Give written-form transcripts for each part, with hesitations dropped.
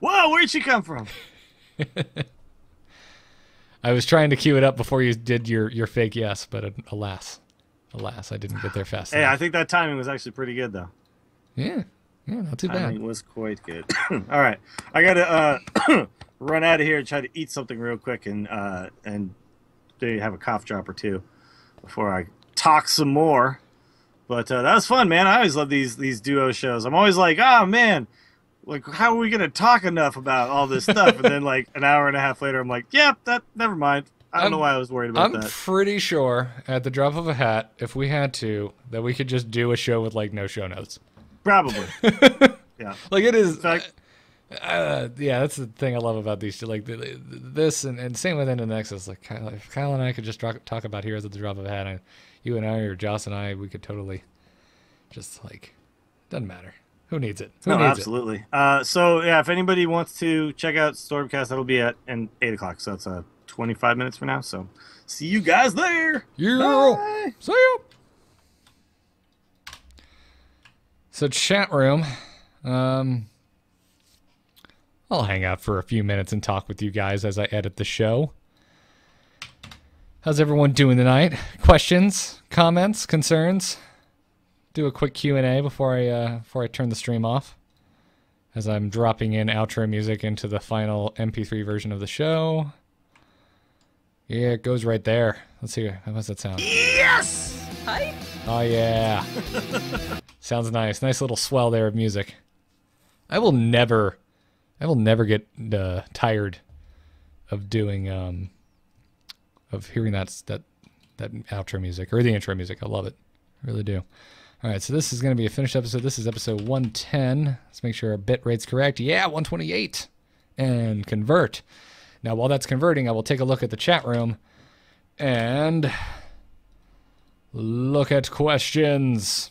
Whoa, where'd she come from? I was trying to cue it up before you did your fake yes, but alas, I didn't get there fast Hey, enough. I think that timing was actually pretty good, though. Yeah, not too Timing bad. was quite good. All right, I gotta run out of here and try to eat something real quick and maybe have a cough drop or two before I talk some more. But that was fun, man. I always love these duo shows. I'm always like, oh man, like how are we gonna talk enough about all this stuff? And then like an hour and a half later, I'm like, yep, that never mind. I don't know why I was worried about I'm that. pretty sure at the drop of a hat, if we had to, that we could just do a show with like no show notes. Probably. Yeah. Like it is. In fact, Yeah, that's the thing I love about these. Like this, and same with Into Nexus. Like if Kyle and I could just talk about Heroes at the drop of a hat, and you and I or Joss and I, we could totally just like doesn't matter. Who needs it? Who no, needs absolutely. So yeah, if anybody wants to check out Stormcast, that'll be at 8 o'clock. So that's 25 minutes from now. So see you guys there. it? Yeah. Bye. See ya. So chat room. I'll hang out for a few minutes and talk with you guys as I edit the show. How's everyone doing tonight? Questions, comments, concerns? Do a quick Q&A before I turn the stream off, as I'm dropping in outro music into the final MP3 version of the show. Yeah, it goes right there. Let's see. How does that sound? Yes. Hi. Oh yeah. Sounds nice. Nice little swell there of music. I will never get tired of doing of hearing that outro music or the intro music. I love it. I really do. All right, so this is going to be a finished episode. This is episode 110. Let's make sure our bit rate's correct. Yeah, 128. And convert. Now, while that's converting, I will take a look at the chat room and look at questions.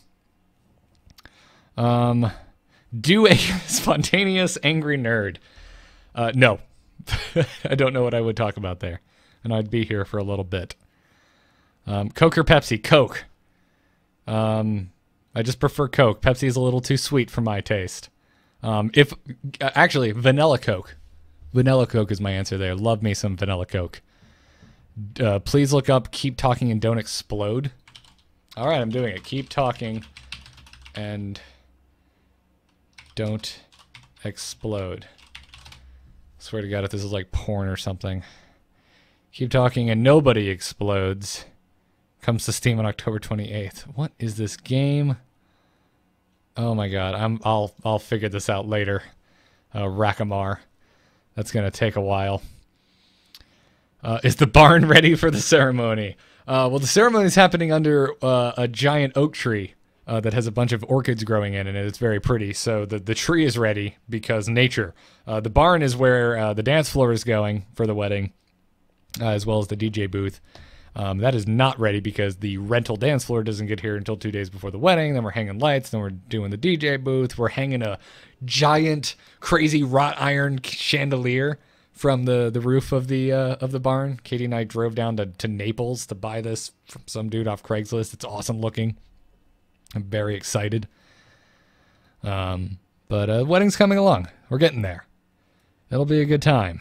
Do a spontaneous angry nerd. No. I don't know what I would talk about there. And I'd be here for a little bit. Coke or Pepsi? Coke. I just prefer Coke. Pepsi is a little too sweet for my taste. Actually, vanilla Coke. Vanilla Coke is my answer there. Love me some vanilla Coke. Please look up Keep Talking and Don't Explode. All right, I'm doing it. Keep talking and don't explode. Swear to God, if this is like porn or something. Keep talking and nobody explodes. Comes to Steam on October 28th. What is this game? Oh my God, I'll figure this out later. Rakamar. That's gonna take a while. Is the barn ready for the ceremony? Well, the ceremony is happening under a giant oak tree that has a bunch of orchids growing in it, and it's very pretty. So the tree is ready because nature. The barn is where the dance floor is going for the wedding, as well as the DJ booth. That is not ready because the rental dance floor doesn't get here until 2 days before the wedding. Then we're hanging lights. Then we're doing the DJ booth. We're hanging a giant, crazy wrought iron chandelier from the roof of the barn. Katie and I drove down to Naples to buy this from some dude off Craigslist. It's awesome looking. I'm very excited. But wedding's coming along. We're getting there. It'll be a good time.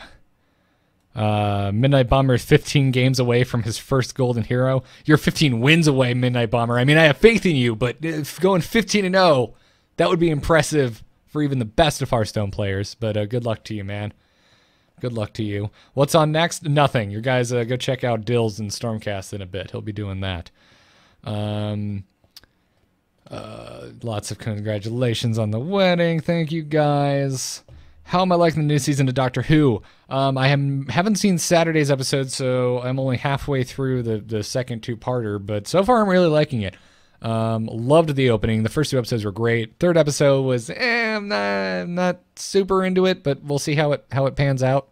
Midnight Bomber is 15 games away from his first golden hero. You're 15 wins away, Midnight Bomber. I mean, I have faith in you, but if going 15-0, that would be impressive for even the best of Hearthstone players. But good luck to you, man. Good luck to you. What's on next? Nothing. You guys go check out Dills and Stormcast in a bit. He'll be doing that. Lots of congratulations on the wedding. Thank you, guys. How am I liking the new season of Doctor Who? I haven't seen Saturday's episode, so I'm only halfway through the second two-parter, but so far I'm really liking it. Loved the opening. The first two episodes were great. Third episode was, I'm not super into it, but we'll see how it pans out.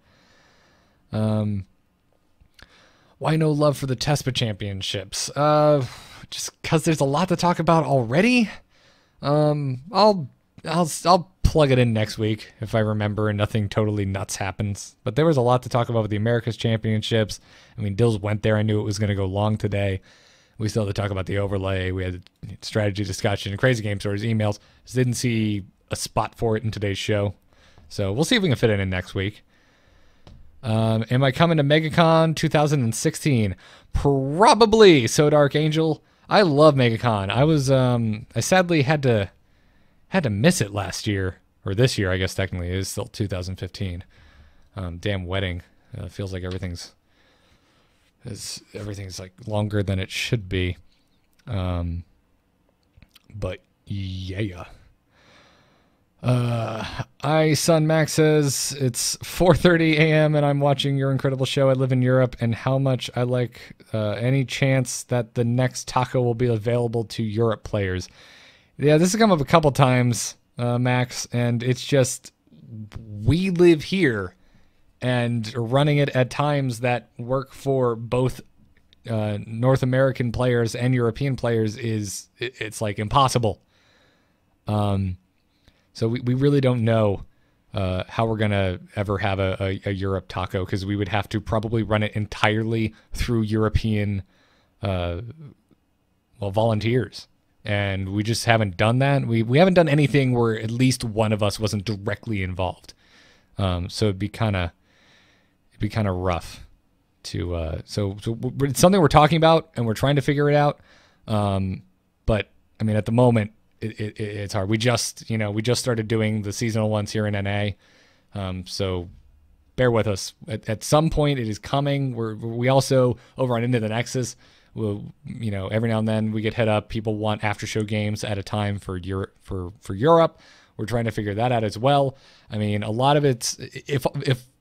Why no love for the TESPA championships? Just because there's a lot to talk about already. I'll plug it in next week if I remember and nothing totally nuts happens. But there was a lot to talk about with the Americas Championships. I mean, Dills went there. I knew it was going to go long today. We still had to talk about the overlay. We had strategy discussion, crazy game stories, emails. Just didn't see a spot for it in today's show. So we'll see if we can fit it in next week. Am I coming to MegaCon 2016? Probably. So Dark Angel. I love MegaCon. I sadly had to miss it last year, or this year, I guess technically. It is still 2015. Damn wedding. Feels like everything's like longer than it should be. But yeah. Son Max says it's 4:30 a.m. and I'm watching your incredible show. I live in Europe, and how much I like any chance that the next taco will be available to Europe players. Yeah, this has come up a couple times, Max, and it's just we live here, and running it at times that work for both North American players and European players it's like impossible. So we really don't know how we're going to ever have a Europe taco, because we would have to probably run it entirely through European volunteers. And we just haven't done that. We haven't done anything where at least one of us wasn't directly involved. So it'd be kind of rough to so it's something we're talking about and we're trying to figure it out. But I mean, at the moment, it's hard. We just started doing the seasonal ones here in NA. So bear with us. At some point it is coming. We also over on Into the Nexus, we'll, every now and then we get hit up. People want Aftershow games at a time for Europe. We're trying to figure that out as well. I mean, a lot of it's if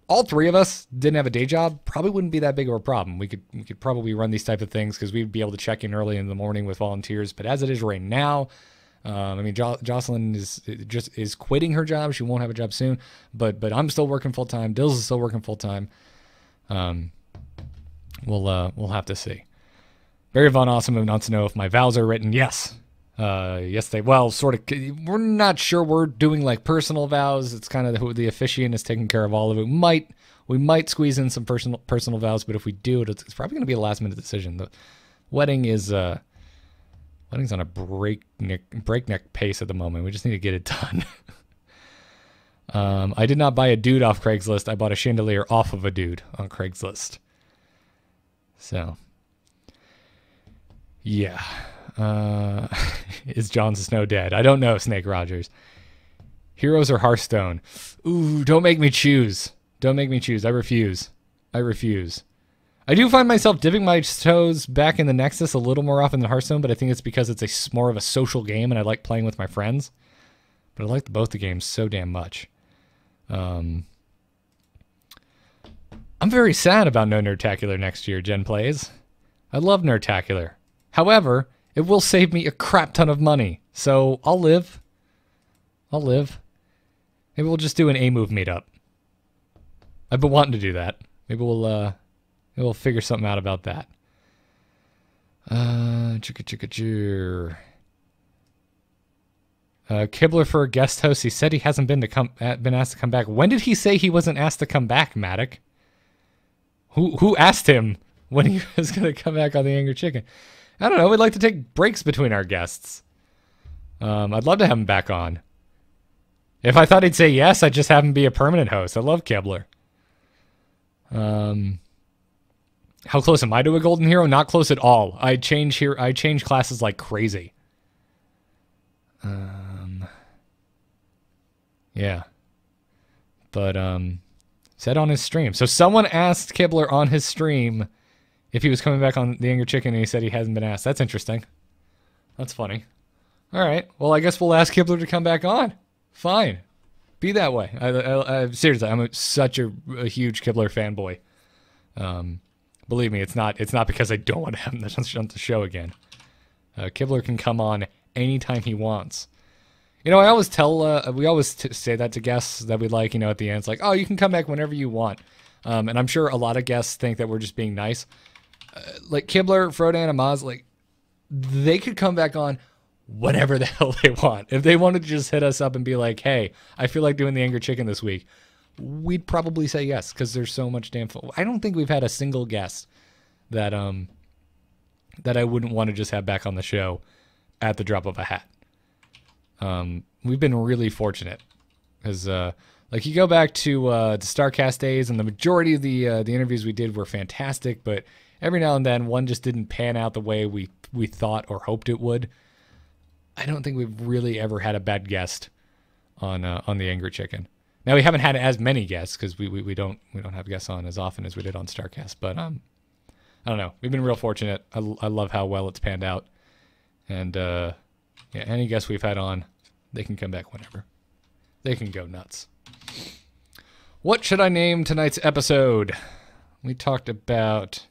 all three of us didn't have a day job, probably wouldn't be that big of a problem. We could probably run these type of things because we'd be able to check in early in the morning with volunteers. But as it is right now, I mean, Jocelyn is quitting her job. She won't have a job soon, but I'm still working full time. Dills is still working full time. We'll have to see. Barry Von Awesome wants to know if my vows are written. Yes. Yes, sort of. We're not sure we're doing like personal vows. It's kind of the officiant is taking care of all of it. We might squeeze in some personal vows, but if we do, it's probably going to be a last minute decision. The wedding is wedding's on a breakneck pace at the moment. We just need to get it done. I did not buy a dude off Craigslist. I bought a chandelier off of a dude on Craigslist. So, yeah. Is Jon Snow dead? I don't know, Snake Rogers. Heroes or Hearthstone? Ooh, don't make me choose. Don't make me choose. I refuse. I do find myself dipping my toes back in the Nexus a little more often than Hearthstone, but I think it's because it's more of a social game and I like playing with my friends. But I like both the games so damn much. I'm very sad about no Nerdtacular next year, Jen Plays. I love Nerdtacular. However, it will save me a crap ton of money. So I'll live. Maybe we'll just do an A-Move meetup. I've been wanting to do that. Maybe we'll figure something out about that. Kibler for a guest host. He said he hasn't been asked to come back. When did he say he wasn't asked to come back, Maddock? Who asked him when he was going to come back on the Angry Chicken? I don't know. We'd like to take breaks between our guests. I'd love to have him back on. If I thought he'd say yes, I'd just have him be a permanent host. I love Kibler. How close am I to a golden hero? Not close at all. I change classes like crazy. Yeah. But said on his stream. So someone asked Kibler on his stream if he was coming back on the Angry Chicken, and he said he hasn't been asked. That's interesting. That's funny. All right. Well, I guess we'll ask Kibler to come back on. Fine. Be that way. I seriously, I'm such a huge Kibler fanboy. Believe me, it's not because I don't want to have him on the show again. Kibler can come on anytime he wants. I always tell, we always say that to guests that we like, at the end. It's like, oh, you can come back whenever you want. And I'm sure a lot of guests think that we're just being nice. Like Kibler, Frodan, and Maz, like, they could come back on whatever the hell they want. If they wanted to just hit us up and be like, hey, I feel like doing the Angry Chicken this week, we'd probably say yes, because there's so much damn fun. I don't think we've had a single guest that I wouldn't want to just have back on the show at the drop of a hat. We've been really fortunate, because Like, you go back to the StarCast days, and the majority of the interviews we did were fantastic, but every now and then one just didn't pan out the way we thought or hoped it would. I don't think we've really ever had a bad guest on the Angry Chicken. Now, we haven't had as many guests because we don't have guests on as often as we did on StarCast, but I don't know. We've been real fortunate. I love how well it's panned out, and yeah, any guests we've had on, they can come back whenever. They can go nuts. What should I name tonight's episode? We talked about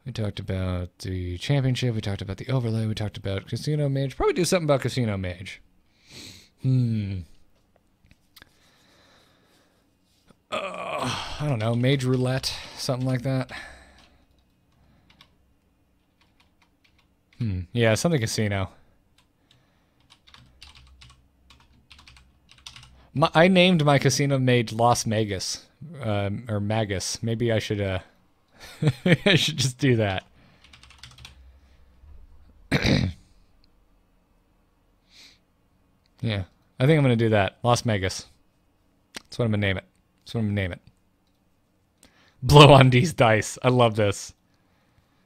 the championship. We talked about the overlay. We talked about Casino Mage. Probably do something about Casino Mage. I don't know. Mage Roulette. Something like that. Yeah, something casino. I named my casino mage Las Magus, or Magus. Maybe I should, I should just do that. Yeah, I think I'm gonna do that. Las Magus. That's what I'm gonna name it. That's what I'm gonna name it. Blow on these dice. I love this.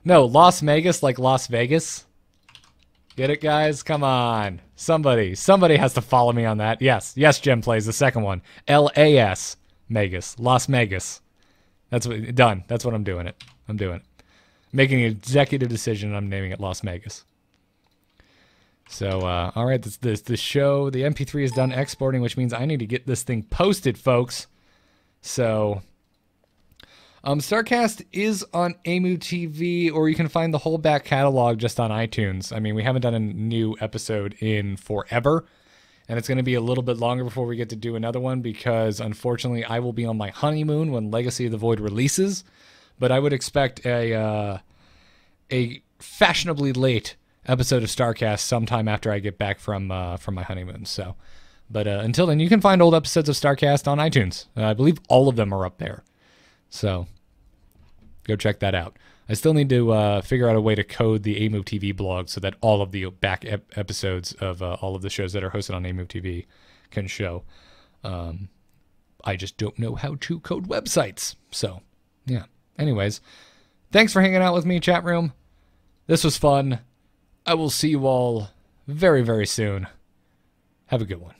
No, Las Magus like Las Vegas. Get it, guys? Come on. Somebody has to follow me on that. Yes, Jim plays the second one. L-A-S, Magus, Las Magus. That's what, done. That's what I'm doing it. I'm doing it. Making an executive decision, and I'm naming it Las Magus. So, all right, the show, the MP3 is done exporting, which means I need to get this thing posted, folks. So, StarCast is on AMU TV, or you can find the whole back catalog just on iTunes. I mean, we haven't done a new episode in forever, and it's going to be a little bit longer before we get to do another one because, unfortunately, I will be on my honeymoon when Legacy of the Void releases. But I would expect a fashionably late episode of StarCast sometime after I get back from my honeymoon. So, but until then, you can find old episodes of StarCast on iTunes. I believe all of them are up there. So, go check that out. I still need to figure out a way to code the AMove TV blog so that all of the back episodes of all of the shows that are hosted on AMove TV can show. I just don't know how to code websites. So, yeah. Anyways, thanks for hanging out with me, chat room. This was fun. I will see you all very, very soon. Have a good one.